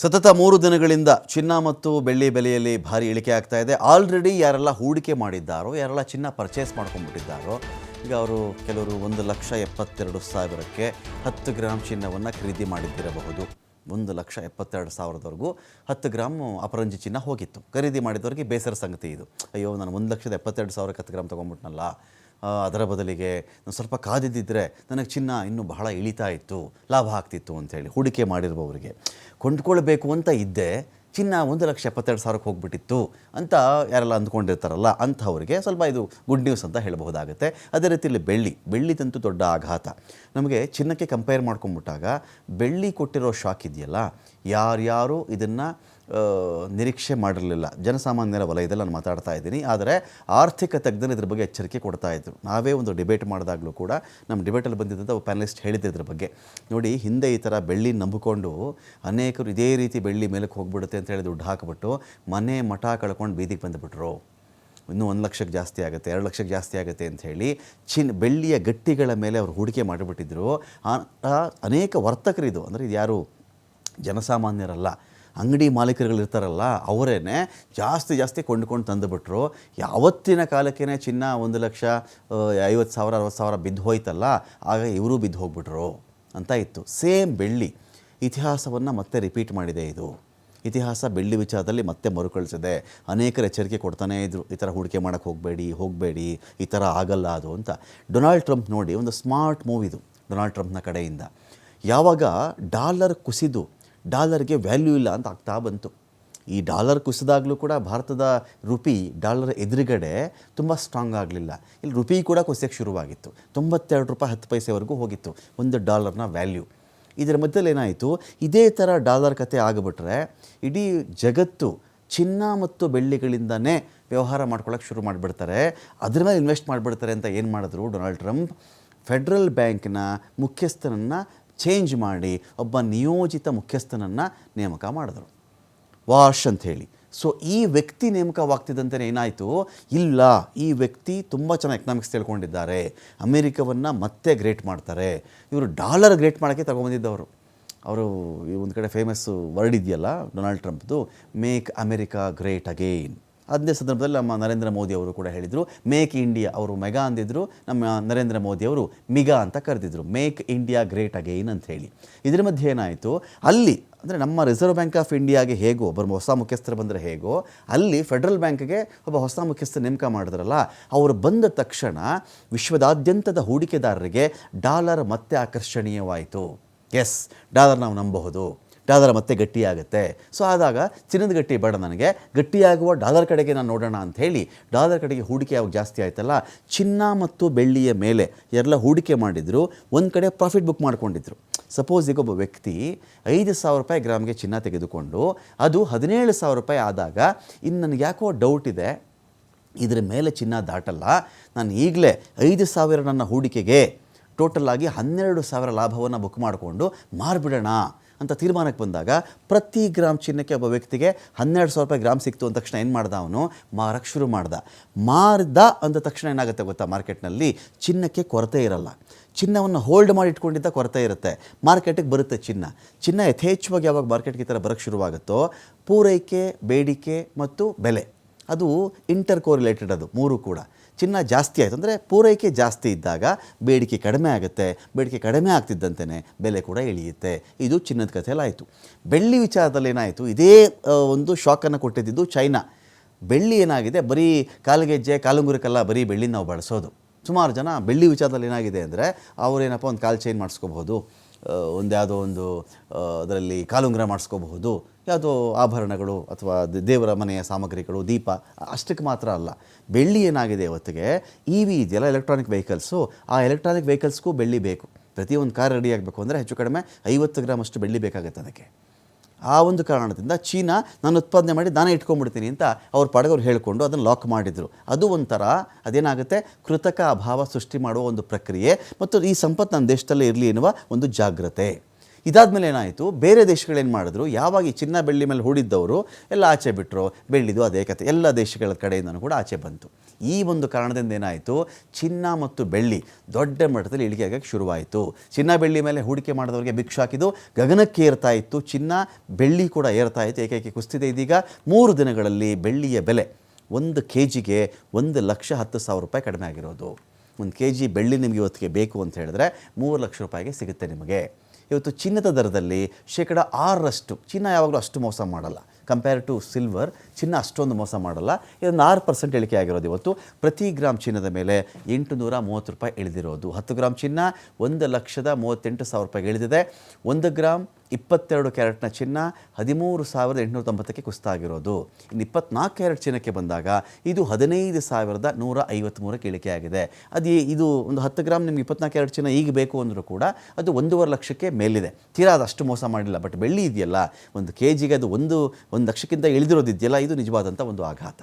ಸತತ 3 ದಿನಗಳಿಂದ ಚಿನ್ನ ಮತ್ತು ಬೆಳ್ಳಿ ಬೆಲೆಯಲ್ಲಿ ಭಾರಿ ಇಳಿಕೆ ಆಗ್ತಾ ಇದೆ. ಆಲ್ರೆಡಿ ಯಾರೆಲ್ಲ ಹೂಡಿಕೆ ಮಾಡಿದ್ದಾರೋ, ಯಾರೆಲ್ಲ ಚಿನ್ನ ಪರ್ಚೇಸ್ ಮಾಡ್ಕೊಂಡ್ಬಿಟ್ಟಿದ್ದಾರೋ, ಈಗ ಅವರು ಕೆಲವರು 1,72,000ಕ್ಕೆ 10 ಗ್ರಾಮ್ ಚಿನ್ನವನ್ನು ಖರೀದಿ ಮಾಡಿದ್ದಿರಬಹುದು. 1,72,000ವರೆಗೂ 10 ಗ್ರಾಮ್ ಅಪರಂಜಿ ಚಿನ್ನ ಹೋಗಿತ್ತು. ಖರೀದಿ ಮಾಡಿದವರಿಗೆ ಬೇಸರ ಸಂಗತಿ ಇದು. ಅಯ್ಯೋ, ನಾನು 1,72,000ಕ್ಕೆ 10 ಗ್ರಾಮ್ ತೊಗೊಂಡ್ಬಿಟ್ನಲ್ಲ, ಅದರ ಬದಲಿಗೆ ನಾನು ಸ್ವಲ್ಪ ಕಾದಿದ್ದಿದ್ರೆ ನನಗೆ ಚಿನ್ನ ಇನ್ನೂ ಬಹಳ ಇಳಿತಾ ಇತ್ತು, ಲಾಭ ಆಗ್ತಿತ್ತು ಅಂಥೇಳಿ ಹೂಡಿಕೆ ಮಾಡಿರುವವರಿಗೆ. ಕೊಂಡ್ಕೊಳ್ಬೇಕು ಅಂತ ಇದ್ದೆ, ಚಿನ್ನ 1,72,000ಕ್ಕೆ ಹೋಗ್ಬಿಟ್ಟಿತ್ತು ಅಂತ ಯಾರೆಲ್ಲ ಅಂದ್ಕೊಂಡಿರ್ತಾರಲ್ಲ, ಅಂಥವ್ರಿಗೆ ಸ್ವಲ್ಪ ಇದು ಗುಡ್ ನ್ಯೂಸ್ ಅಂತ ಹೇಳಬಹುದಾಗುತ್ತೆ. ಅದೇ ರೀತಿಯಲ್ಲಿ ಬೆಳ್ಳಿದಂತೂ ದೊಡ್ಡ ಆಘಾತ. ನಮಗೆ ಚಿನ್ನಕ್ಕೆ ಕಂಪೇರ್ ಮಾಡ್ಕೊಂಬಿಟ್ಟಾಗ ಬೆಳ್ಳಿ ಕೊಟ್ಟಿರೋ ಶಾಕ್ ಇದೆಯಲ್ಲ, ಯಾರ್ಯಾರು ಇದನ್ನು ನಿರೀಕ್ಷೆ ಮಾಡಿರಲಿಲ್ಲ. ಜನಸಾಮಾನ್ಯರ ವಲಯದಲ್ಲಿ ನಾನು ಮಾತಾಡ್ತಾ ಇದ್ದೀನಿ. ಆದರೆ ಆರ್ಥಿಕ ತಜ್ಞರು ಇದ್ರ ಬಗ್ಗೆ ಎಚ್ಚರಿಕೆ ಕೊಡ್ತಾ ಇದ್ರು. ನಾವೇ ಒಂದು ಡಿಬೇಟ್ ಮಾಡಿದಾಗಲೂ ಕೂಡ ನಮ್ಮ ಡಿಬೇಟಲ್ಲಿ ಬಂದಿದ್ದಂಥ ಪ್ಯಾನಲಿಸ್ಟ್ ಹೇಳಿದ್ದೆ ಇದ್ರ ಬಗ್ಗೆ. ನೋಡಿ, ಹಿಂದೆ ಈ ಥರ ಬೆಳ್ಳಿ ನಂಬಿಕೊಂಡು ಅನೇಕರು ಇದೇ ರೀತಿ ಬೆಳ್ಳಿ ಮೇಲಕ್ಕೆ ಹೋಗ್ಬಿಡುತ್ತೆ ಅಂತ ಹೇಳಿ ದುಡ್ಡು ಹಾಕಿಬಿಟ್ಟು ಮನೆ ಮಠ ಕಳ್ಕೊಂಡು ಬೀದಿಗೆ ಬಂದುಬಿಟ್ರು. ಇನ್ನೂ 1 ಲಕ್ಷಕ್ಕೆ ಜಾಸ್ತಿ ಆಗುತ್ತೆ, 2 ಲಕ್ಷಕ್ಕೆ ಜಾಸ್ತಿ ಆಗುತ್ತೆ ಅಂಥೇಳಿ ಬೆಳ್ಳಿಯ ಗಟ್ಟಿಗಳ ಮೇಲೆ ಅವರು ಹೂಡಿಕೆ ಮಾಡಿಬಿಟ್ಟಿದ್ರು. ಅನೇಕ ವರ್ತಕರಿದು, ಅಂದರೆ ಇದು ಯಾರು ಜನಸಾಮಾನ್ಯರಲ್ಲ, ಅಂಗಡಿ ಮಾಲೀಕರುಗಳಿರ್ತಾರಲ್ಲ, ಅವರೇ ಜಾಸ್ತಿ ಕೊಂಡ್ಕೊಂಡು ತಂದುಬಿಟ್ರು. ಯಾವತ್ತಿನ ಕಾಲಕ್ಕೇ ಚಿನ್ನ 1,50,000 60,000 ಬಿದ್ದು ಹೋಯ್ತಲ್ಲ, ಆಗ ಇವರು ಬಿದ್ದು ಹೋಗ್ಬಿಟ್ರು ಅಂತ ಇತ್ತು. ಸೇಮ್ ಬೆಳ್ಳಿ ಇತಿಹಾಸವನ್ನು ಮತ್ತೆ ರಿಪೀಟ್ ಮಾಡಿದೆ. ಇದು ಇತಿಹಾಸ ಬೆಳ್ಳಿ ವಿಚಾರದಲ್ಲಿ ಮತ್ತೆ ಮರುಕಳಿಸಿದೆ. ಅನೇಕರು ಎಚ್ಚರಿಕೆ ಕೊಡ್ತಾನೇ ಇದ್ರು, ಈ ಥರ ಹೂಡಿಕೆ ಮಾಡೋಕ್ಕೆ ಹೋಗಬೇಡಿ, ಈ ಥರ ಆಗಲ್ಲ ಅದು ಅಂತ. ಡೊನಾಲ್ಡ್ ಟ್ರಂಪ್ ನೋಡಿ, ಒಂದು ಸ್ಮಾರ್ಟ್ ಮೂವ್ ಇದು ಡೊನಾಲ್ಡ್ ಟ್ರಂಪ್ನ ಕಡೆಯಿಂದ. ಯಾವಾಗ ಡಾಲರ್ ಕುಸಿದು ಡಾಲರ್ಗೆ ವ್ಯಾಲ್ಯೂ ಇಲ್ಲ ಅಂತ ಆಗ್ತಾ ಬಂತು. ಈ ಡಾಲರ್ ಕುಸಿದಾಗಲೂ ಕೂಡ ಭಾರತದ ರುಪಿ ಡಾಲರ್ ಎದುರುಗಡೆ ತುಂಬ ಸ್ಟ್ರಾಂಗ್ ಆಗಲಿಲ್ಲ. ಇಲ್ಲಿ ರುಪಿ ಕೂಡ ಕುಸಿಯೋಕ್ಕೆ ಶುರುವಾಗಿತ್ತು. 92 ರೂಪಾಯಿ 10 ಪೈಸೆವರೆಗೂ ಹೋಗಿತ್ತು ಒಂದು ಡಾಲರ್ನ ವ್ಯಾಲ್ಯೂ. ಇದರ ಮಧ್ಯದಲ್ಲಿ ಏನಾಯಿತು, ಇದೇ ಥರ ಡಾಲರ್ ಕತೆ ಆಗಿಬಿಟ್ರೆ ಇಡೀ ಜಗತ್ತು ಚಿನ್ನ ಮತ್ತು ಬೆಳ್ಳಿಗಳಿಂದನೇ ವ್ಯವಹಾರ ಮಾಡ್ಕೊಳ್ಳೋಕೆ ಶುರು ಮಾಡಿಬಿಡ್ತಾರೆ, ಅದ್ರ ಮೇಲೆ ಇನ್ವೆಸ್ಟ್ ಮಾಡಿಬಿಡ್ತಾರೆ ಅಂತ ಏನು ಮಾಡಿದ್ರು ಡೊನಾಲ್ಡ್ ಟ್ರಂಪ್, ಫೆಡ್ರಲ್ ಬ್ಯಾಂಕ್ನ ಮುಖ್ಯಸ್ಥನನ್ನು ಚೇಂಜ್ ಮಾಡಿ ಒಬ್ಬ ನಿಯೋಜಿತ ಮುಖ್ಯಸ್ಥನನ್ನು ನೇಮಕ ಮಾಡಿದ್ರು, ವಾಶ್ ಅಂಥೇಳಿ. ಸೊ ಈ ವ್ಯಕ್ತಿ ನೇಮಕವಾಗ್ತಿದ್ದಂತೆ ಏನಾಯಿತು, ಇಲ್ಲ, ಈ ವ್ಯಕ್ತಿ ತುಂಬ ಚೆನ್ನಾಗಿ ಎಕನಾಮಿಕ್ಸ್ ತಿಳ್ಕೊಂಡಿದ್ದಾರೆ, ಅಮೇರಿಕವನ್ನು ಮತ್ತೆ ಗ್ರೇಟ್ ಮಾಡ್ತಾರೆ, ಇವರು ಡಾಲರ್ ಗ್ರೇಟ್ ಮಾಡೋಕ್ಕೆ ತಗೊಂಬಂದಿದ್ದವರು. ಅವರು ಈ ಒಂದು ಕಡೆ ಫೇಮಸ್ ವರ್ಡ್ ಇದೆಯಲ್ಲ ಡೊನಾಲ್ಡ್ ಟ್ರಂಪ್ದು, ಮೇಕ್ ಅಮೇರಿಕಾ ಗ್ರೇಟ್ ಅಗೇನ್. ಅದೇ ಸಂದರ್ಭದಲ್ಲಿ ನಮ್ಮ ನರೇಂದ್ರ ಮೋದಿ ಅವರು ಕೂಡ ಹೇಳಿದರು ಮೇಕ್ ಇಂಡಿಯಾ. ಅವರು ಮೆಗಾ ಅಂದಿದ್ರು, ನಮ್ಮ ನರೇಂದ್ರ ಮೋದಿ ಅವರು ಮಿಗಾ ಅಂತ ಕರೆದಿದ್ರು, ಮೇಕ್ ಇಂಡಿಯಾ ಗ್ರೇಟ್ ಅಗೈನ್ ಅಂತ ಹೇಳಿ. ಇದರ ಮಧ್ಯೆ ಏನಾಯಿತು, ಅಲ್ಲಿ ಅಂದರೆ ನಮ್ಮ ರಿಸರ್ವ್ ಬ್ಯಾಂಕ್ ಆಫ್ ಇಂಡಿಯಾಗೆ ಹೇಗೋ ಒಬ್ಬರು ಹೊಸ ಮುಖ್ಯಸ್ಥರು ಬಂದರೆ ಹೇಗೋ, ಅಲ್ಲಿ ಫೆಡ್ರಲ್ ಬ್ಯಾಂಕ್ಗೆ ಒಬ್ಬ ಹೊಸ ಮುಖ್ಯಸ್ಥರು ನೇಮಕ ಮಾಡಿದ್ರಲ್ಲ, ಅವರು ಬಂದ ತಕ್ಷಣ ವಿಶ್ವದಾದ್ಯಂತದ ಹೂಡಿಕೆದಾರರಿಗೆ ಡಾಲರ್ ಮತ್ತೆ ಆಕರ್ಷಣೀಯವಾಯಿತು. ಎಸ್, ಡಾಲರ್ ನಾವು ನಂಬಬಹುದು, ಡಾಲರ್ ಮತ್ತೆ ಗಟ್ಟಿಯಾಗುತ್ತೆ. ಸೊ ಆದಾಗ ಚಿನ್ನದ ಗಟ್ಟಿ ಬೇಡ, ನನಗೆ ಗಟ್ಟಿಯಾಗುವ ಡಾಲರ್ ಕಡೆಗೆ ನಾನು ನೋಡೋಣ ಅಂಥೇಳಿ ಡಾಲರ್ ಕಡೆಗೆ ಹೂಡಿಕೆ ಯಾವಾಗ ಜಾಸ್ತಿ ಆಯ್ತಲ್ಲ, ಚಿನ್ನ ಮತ್ತು ಬೆಳ್ಳಿಯ ಮೇಲೆ ಎಲ್ಲ ಹೂಡಿಕೆ ಮಾಡಿದ್ರು, ಒಂದು ಕಡೆ ಪ್ರಾಫಿಟ್ ಬುಕ್ ಮಾಡ್ಕೊಂಡಿದ್ರು. ಸಪೋಸ್ ಈಗ ಒಬ್ಬ ವ್ಯಕ್ತಿ 5,000 ರೂಪಾಯಿ ಗ್ರಾಮ್ಗೆ ಚಿನ್ನ ತೆಗೆದುಕೊಂಡು ಅದು 17,000 ರೂಪಾಯಿ ಆದಾಗ, ಇನ್ನು ನನಗೆ ಯಾಕೋ ಡೌಟ್ ಇದೆ, ಇದರ ಮೇಲೆ ಚಿನ್ನ ದಾಟಲ್ಲ, ನಾನು ಈಗಲೇ 5,000 ನನ್ನ ಹೂಡಿಕೆಗೆ ಟೋಟಲಾಗಿ 12,000 ಲಾಭವನ್ನು ಬುಕ್ ಮಾಡಿಕೊಂಡು ಮಾರಿಬಿಡೋಣ ಅಂತ ತೀರ್ಮಾನಕ್ಕೆ ಬಂದಾಗ, ಪ್ರತಿ ಗ್ರಾಮ್ ಚಿನ್ನಕ್ಕೆ ಒಬ್ಬ ವ್ಯಕ್ತಿಗೆ 12,000 ರೂಪಾಯಿ ಗ್ರಾಮ್ ಸಿಕ್ತು ಅಂದ ತಕ್ಷಣ ಏನು ಮಾಡ್ದ, ಅವನು ಮಾರಕ್ಕೆ ಶುರು ಮಾರ್ದ ಅಂದ ತಕ್ಷಣ ಏನಾಗುತ್ತೆ ಗೊತ್ತಾ, ಮಾರ್ಕೆಟ್ನಲ್ಲಿ ಚಿನ್ನಕ್ಕೆ ಕೊರತೆ ಇರಲ್ಲ. ಚಿನ್ನವನ್ನು ಹೋಲ್ಡ್ ಮಾಡಿ ಇಟ್ಕೊಂಡಿದ್ದ ಕೊರತೆ ಇರುತ್ತೆ, ಮಾರ್ಕೆಟಿಗೆ ಬರುತ್ತೆ ಚಿನ್ನ ಯಥೇಚ್ಛವಾಗಿ ಯಾವಾಗ ಮಾರ್ಕೆಟ್ಗೆ ಈ ಥರ ಬರೋಕ್ಕೆ ಶುರುವಾಗುತ್ತೋ, ಪೂರೈಕೆ, ಬೇಡಿಕೆ ಮತ್ತು ಬೆಲೆ ಅದು ಇಂಟರ್ ಕೋರಿಲೇಟೆಡ್. ಅದು ಮೂರು ಕೂಡ ಚಿನ್ನ ಜಾಸ್ತಿ ಆಯಿತು ಅಂದರೆ ಪೂರೈಕೆ ಜಾಸ್ತಿ ಇದ್ದಾಗ ಬೇಡಿಕೆ ಕಡಿಮೆ ಆಗುತ್ತೆ, ಬೇಡಿಕೆ ಕಡಿಮೆ ಆಗ್ತಿದ್ದಂತೆಯೇ ಬೆಲೆ ಕೂಡ ಇಳಿಯುತ್ತೆ. ಇದು ಚಿನ್ನದ ಕಥೆಯಲ್ಲಾಯಿತು. ಬೆಳ್ಳಿ ವಿಚಾರದಲ್ಲಿ ಏನಾಯಿತು, ಇದೇ ಒಂದು ಶಾಕನ್ನು ಕೊಟ್ಟಿದ್ದು ಚೈನಾ. ಬೆಳ್ಳಿ ಏನಾಗಿದೆ, ಬರೀ ಕಾಲಿಗೆಜ್ಜೆ ಕಾಲುಂಗುರಕ್ಕೆಲ್ಲ ಬರೀ ಬೆಳ್ಳಿ ನಾವು ಬಳಸೋದು. ಸುಮಾರು ಜನ ಬೆಳ್ಳಿ ವಿಚಾರದಲ್ಲಿ ಏನಾಗಿದೆ ಅಂದರೆ, ಅವರೇನಪ್ಪ ಒಂದು ಕಾಲು ಚೈನ್ ಮಾಡಿಸ್ಕೋಬಹುದು, ಯಾವುದೋ ಒಂದು ಅದರಲ್ಲಿ ಕಾಲುಂಗುರ ಮಾಡಿಸ್ಕೋಬಹುದು, ಯಾವುದೋ ಆಭರಣಗಳು ಅಥವಾ ದೇವರ ಮನೆಯ ಸಾಮಗ್ರಿಗಳು, ದೀಪ, ಅಷ್ಟಕ್ಕೆ ಮಾತ್ರ ಅಲ್ಲ. ಬೆಳ್ಳಿ ಏನಾಗಿದೆ ಇವತ್ತಿಗೆ, EV ಇದೆಯಲ್ಲ, ಎಲೆಕ್ಟ್ರಾನಿಕ್ ವೆಹಿಕಲ್ಸು, ಆ ಎಲೆಕ್ಟ್ರಾನಿಕ್ ವೆಹಿಕಲ್ಸ್ಗೂ ಬೆಳ್ಳಿ ಬೇಕು. ಪ್ರತಿಯೊಂದು ಕಾರ್ ರೆಡಿ ಆಗಬೇಕು ಅಂದರೆ ಹೆಚ್ಚು ಕಡಿಮೆ 50 ಗ್ರಾಮ್ ಅಷ್ಟು ಬೆಳ್ಳಿ ಬೇಕಾಗುತ್ತೆ ಅದಕ್ಕೆ. ಆ ಒಂದು ಕಾರಣದಿಂದ ಚೀನಾ ನಾನು ಉತ್ಪಾದನೆ ಮಾಡಿ ನಾನೇ ಇಟ್ಕೊಂಡ್ಬಿಡ್ತೀನಿ ಅಂತ ಅವ್ರ ಪಾಡಿಗೆ ಹೇಳಿಕೊಂಡು ಅದನ್ನು ಲಾಕ್ ಮಾಡಿದರು. ಅದು ಒಂಥರ ಅದೇನಾಗುತ್ತೆ, ಕೃತಕ ಅಭಾವ ಸೃಷ್ಟಿ ಮಾಡುವ ಒಂದು ಪ್ರಕ್ರಿಯೆ, ಮತ್ತು ಈ ಸಂಪತ್ತು ನನ್ನ ದೇಶದಲ್ಲೇ ಇರಲಿ ಎನ್ನುವ ಒಂದು ಜಾಗ್ರತೆ. ಇದಾದಮೇಲೆ ಏನಾಯಿತು, ಬೇರೆ ದೇಶಗಳೇನು ಮಾಡಿದ್ರು, ಯಾವಾಗ ಈ ಚಿನ್ನ ಬೆಳ್ಳಿ ಮೇಲೆ ಹೂಡಿದ್ದವರು ಎಲ್ಲ ಆಚೆ ಬಿಟ್ಟರು, ಬೆಳ್ಳಿದು ಅದೇ ಕತೆ ಎಲ್ಲ ದೇಶಗಳ ಕಡೆಯಿಂದನೂ ಕೂಡ ಆಚೆ ಬಂತು. ಈ ಒಂದು ಕಾರಣದಿಂದ ಏನಾಯಿತು, ಚಿನ್ನ ಮತ್ತು ಬೆಳ್ಳಿ ದೊಡ್ಡ ಮಟ್ಟದಲ್ಲಿ ಇಳಿಕೆ ಆಗೋಕ್ಕೆ ಶುರುವಾಯಿತು. ಚಿನ್ನ ಬೆಳ್ಳಿ ಮೇಲೆ ಹೂಡಿಕೆ ಮಾಡಿದವರಿಗೆ ಭಿಕ್ಷ ಹಾಕಿದ್ದು ಗಗನಕ್ಕೆ ಏರ್ತಾ ಇತ್ತು, ಚಿನ್ನ ಬೆಳ್ಳಿ ಕೂಡ ಏರ್ತಾ ಇತ್ತು, ಏಕೈಕಿ ಕುಸ್ತಿದೆ. ಇದೀಗ 3 ದಿನಗಳಲ್ಲಿ ಬೆಳ್ಳಿಯ ಬೆಲೆ 1 kgಗೆ 1,10,000 ರೂಪಾಯಿ ಕಡಿಮೆ ಆಗಿರೋದು. 1 kg ಬೆಳ್ಳಿ ನಿಮಗೆ ಇವತ್ತಿಗೆ ಬೇಕು ಅಂತ ಹೇಳಿದ್ರೆ 3 ಲಕ್ಷ ರೂಪಾಯಿಗೆ ಸಿಗುತ್ತೆ ನಿಮಗೆ. ಇವತ್ತು ಚಿನ್ನದ ದರದಲ್ಲಿ 6% ಚಿನ್ನ ಯಾವಾಗಲೂ ಅಷ್ಟು ಮೋಸ ಮಾಡಲ್ಲ, ಕಂಪೇರ್ ಟು ಸಿಲ್ವರ್ ಚಿನ್ನ ಅಷ್ಟೊಂದು ಮೋಸ ಮಾಡಲ್ಲ. ಇದೊಂದು 6% ಇಳಿಕೆ ಆಗಿರೋದು. ಇವತ್ತು ಪ್ರತಿ ಗ್ರಾಮ್ ಚಿನ್ನದ ಮೇಲೆ 830 ರೂಪಾಯಿ ಇಳಿದಿರೋದು. 10 ಗ್ರಾಮ್ ಚಿನ್ನ 1,38,000 ರೂಪಾಯಿಗೆ ಇಳಿದಿದೆ. 1 ಗ್ರಾಮ್ 22 ಕ್ಯಾರೆಟ್ನ ಚಿನ್ನ 13,890ಕ್ಕೆ ಕುಸಿತಾಗಿರೋದು. ಇನ್ನು 24 ಕ್ಯಾರೆಟ್ ಚಿನ್ನಕ್ಕೆ ಬಂದಾಗ ಇದು 15,153ಕ್ಕೆ ಇಳಿಕೆ ಆಗಿದೆ. ಇದು ಒಂದು 10 ಗ್ರಾಮ್ ನಿಮ್ಗೆ 24 ಕ್ಯಾರೆಟ್ ಚಿನ್ನ ಈಗ ಬೇಕು ಅಂದರೂ ಕೂಡ ಅದು 1.5 ಲಕ್ಷಕ್ಕೆ ಮೇಲಿದೆ. ತೀರಾ ಅದು ಅಷ್ಟು ಮೋಸ ಮಾಡಿಲ್ಲ. ಬಟ್ ಬೆಳ್ಳಿ ಇದೆಯಲ್ಲ, 1 kgಗೆ ಅದು 1 ಲಕ್ಷಕ್ಕಿಂತ ಇಳಿದಿರೋದಿದೆಯಲ್ಲ, ಇದು ನಿಜವಾದಂಥ ಒಂದು ಆಘಾತ.